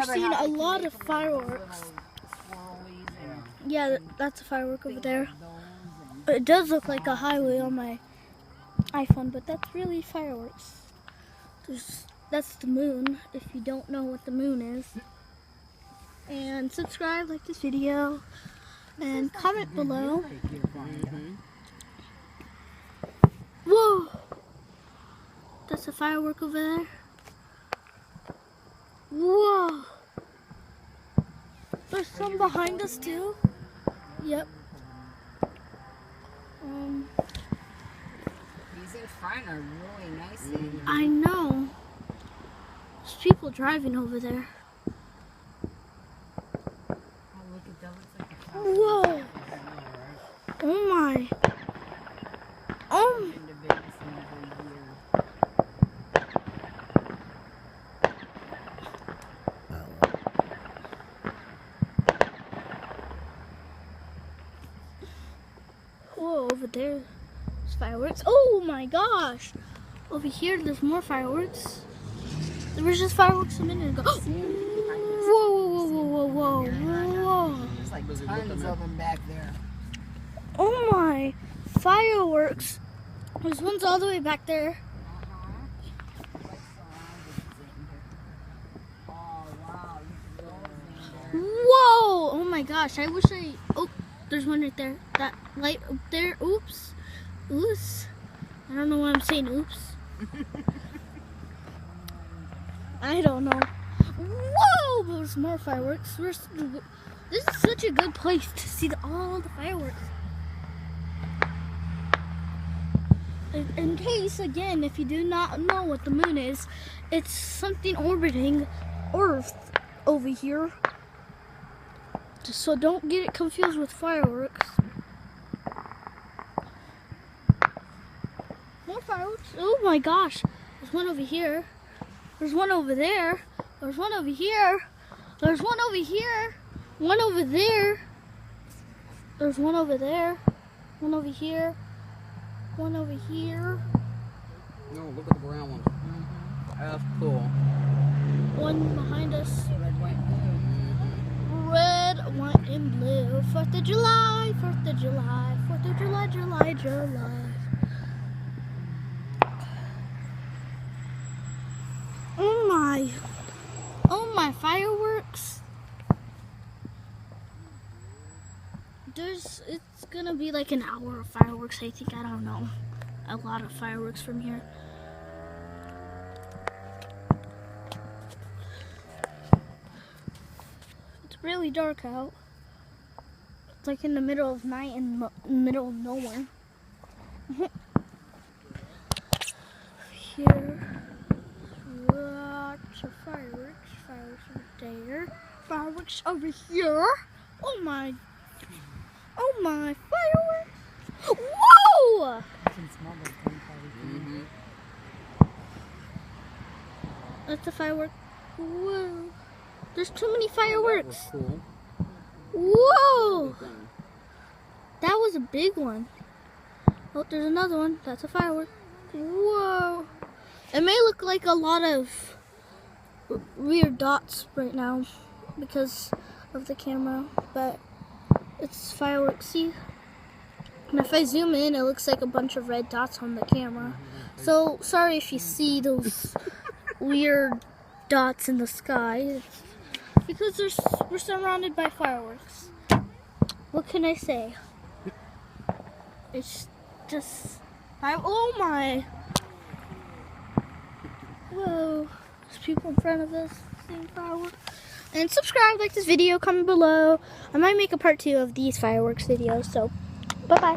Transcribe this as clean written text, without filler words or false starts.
we're seeing a lot of fireworks. Yeah, that's a firework over there. It does look like a highway on my iPhone, but that's really fireworks. That's the moon, if you don't know what the moon is. And subscribe, like this video, and comment below. Whoa! That's a firework over there. Whoa! There's some behind us too. Yep. These in front are really nice. I know. There's people driving over there. Oh, look at that. Looks like a flower. Whoa! Oh my! Oh! Whoa! Over there, there's fireworks. Oh my gosh! Over here, there's more fireworks. There was just fireworks a minute ago. Whoa! Whoa! Whoa! Whoa! Whoa! Whoa! There's like tons of them back there. Oh my! Fireworks! There's ones all the way back there. Whoa! Oh my gosh! I wish I. Oh, there's one right there. That light up there. Oops. Oops. I don't know why I'm saying oops. I don't know. Whoa! There's more fireworks. This is such a good place to see all the fireworks. In case, again, if you do not know what the moon is, it's something orbiting Earth over here. So don't get it confused with fireworks. More fireworks. Oh my gosh. There's one over here. There's one over there. There's one over here. There's one over here. One over there. There's one over there. One over here. One over here. No, look at the brown one. That's cool. One behind us. Red, white, blue. Red, white, and blue. 4th of July, 4th of July, 4th of July, July, July. Oh my fireworks. It's gonna be like an hour of fireworks, I think. I don't know. A lot of fireworks from here. It's really dark out. It's like in the middle of night and in the middle of nowhere. Here, lots of fireworks. Fireworks over there. Fireworks over here. Oh my! Oh my! Fireworks! Whoa! That's a firework. Whoa! There's too many fireworks. That was cool. Whoa! That was a big one. Oh, there's another one. That's a firework. Whoa! It may look like a lot of weird dots right now because of the camera, but it's fireworks. See? And if I zoom in, it looks like a bunch of red dots on the camera. So, sorry if you see those weird dots in the sky. Because we're surrounded by fireworks. What can I say? It's just... oh my! Whoa. There's people in front of us seeing fireworks. And subscribe, like this video, comment below. I might make a part 2 of these fireworks videos, so bye-bye.